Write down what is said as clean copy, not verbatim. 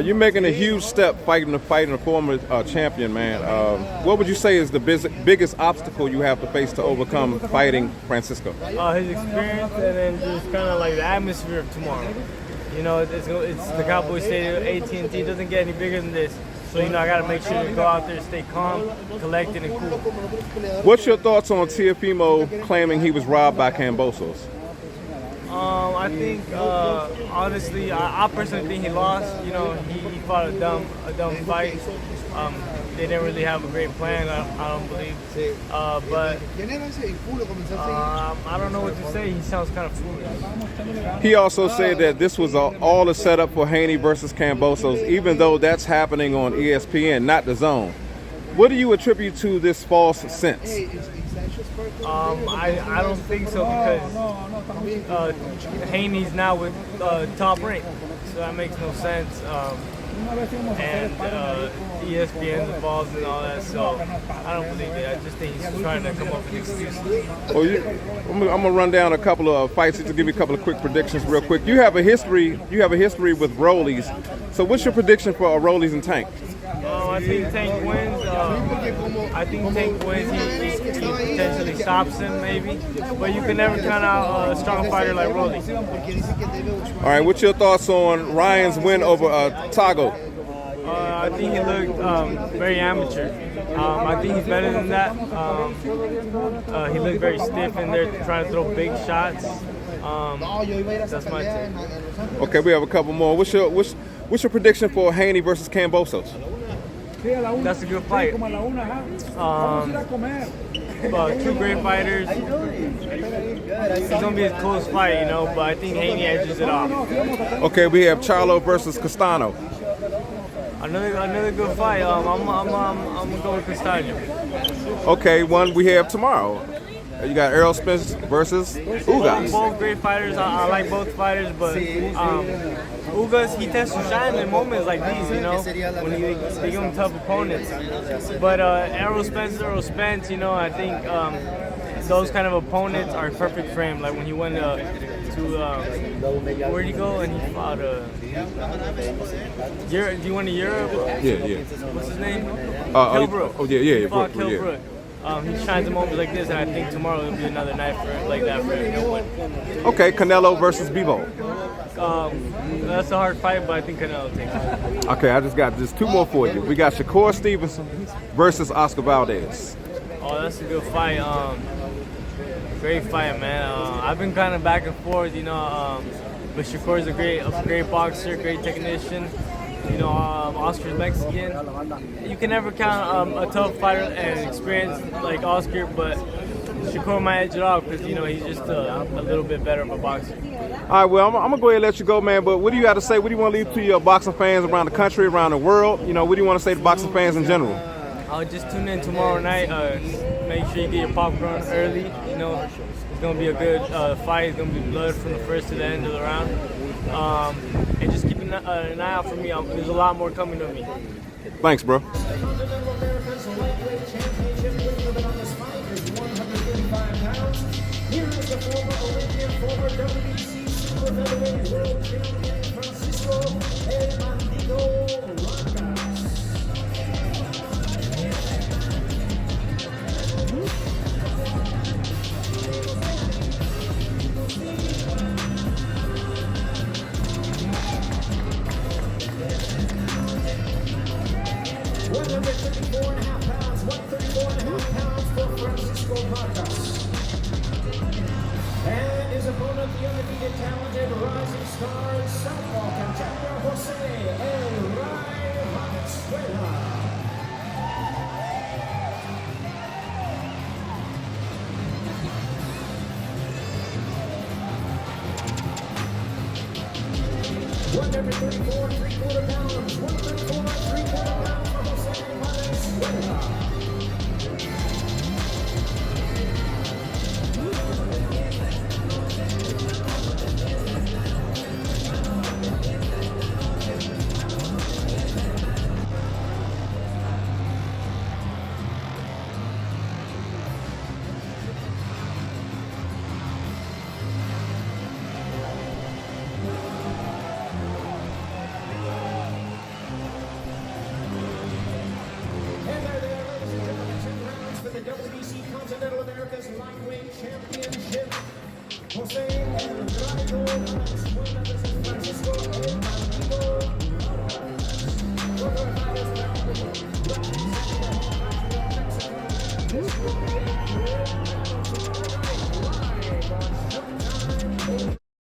You're making a huge step fighting a former champion, man. What would you say is the biggest obstacle you have to face to overcome fighting Francisco? His experience, and then just kind of like the atmosphere of tomorrow. You know, it's the Cowboy Stadium. AT&T doesn't get any bigger than this. So, you know, I got to make sure to go out there, stay calm, collected, and cool. What's your thoughts on Teofimo claiming he was robbed by Kambosos? I think, honestly, I personally think he lost. You know, he fought a dumb fight. They didn't really have a great plan, I don't believe. But I don't know what to say. He sounds kind of foolish. He also said that this was all a setup for Haney versus Kambosos, even though that's happening on ESPN, not the Zone. What do you attribute to this false sense? I don't think so, because Haney's now with Top Rank, so that makes no sense. And ESPN's involved and all that, so I don't believe it. I just think he's trying to come up with excuses. Well, I'm gonna run down a couple of fights to give you a couple of quick predictions, real quick. You have a history with Rollies. So, what's your prediction for Rollies and Tank? I think Tank wins. He potentially stops him, maybe. But you can never count out a strong fighter like Rolly. All right, what's your thoughts on Ryan's win over Tago? I think he looked very amateur. I think he's better than that. He looked very stiff in there trying to throw big shots. That's my take. Okay, we have a couple more. What's your prediction for Haney versus Kambosos? That's a good fight. Two great fighters. It's gonna be a close fight, you know, but I think Haney edges it off. Okay, we have Charlo versus Castano. Another good fight. I'm gonna go with Castano. Okay, one we have tomorrow. You got Errol Spence versus Ugas. Both great fighters. I like both fighters, but Ugas, he tends to shine in moments like these, you know, when they give him tough opponents. But Errol Spence, you know, I think those kind of opponents are perfect for him. Like when he went to where'd he go and he fought Europe? Do you went to Europe? Yeah. What's his name? Kilbrook. He fought Kilbrook. He shines in moments like this, and I think tomorrow will be another night like that for him. Okay, Canelo versus Bivol. That's a hard fight, but I think Canelo takes it. Okay, I just got two more for you. We got Shakur Stevenson versus Oscar Valdez. Oh, that's a good fight. Great fight, man. I've been kind of back and forth, you know. But Shakur's a great boxer, great technician. You know, Oscar's Mexican. You can never count a tough fighter and experience like Oscar, but Shakur might edge it off because, you know, he's just a little bit better of a boxer. All right, well, I'm going to go ahead and let you go, man, but what do you got to say? What do you want to leave to your boxing fans around the country, around the world? You know, what do you want to say to boxing fans in general? Just tune in tomorrow night. Make sure you get your popcorn early. You know, it's going to be a good fight. It's going to be blood from the first to the end of the round. And just keep an eye out for me. There's a lot more coming to me. Thanks, bro. Here is the former Olympian, former WBC Super Featherweight World Champion Francisco El Bandito and his opponent, the undefeated, talented, rising star, Southpaw contender Jose El Rayo Valenzuela. One every 34 3/4 pounds, 134 3/4 pounds for Jose Valenzuela. WBC Continental America's Lightweight Championship. Jose El Rayo Valenzuela versus Francisco El Bandido. Further fighters bound representing the home country of Mexico. This will be a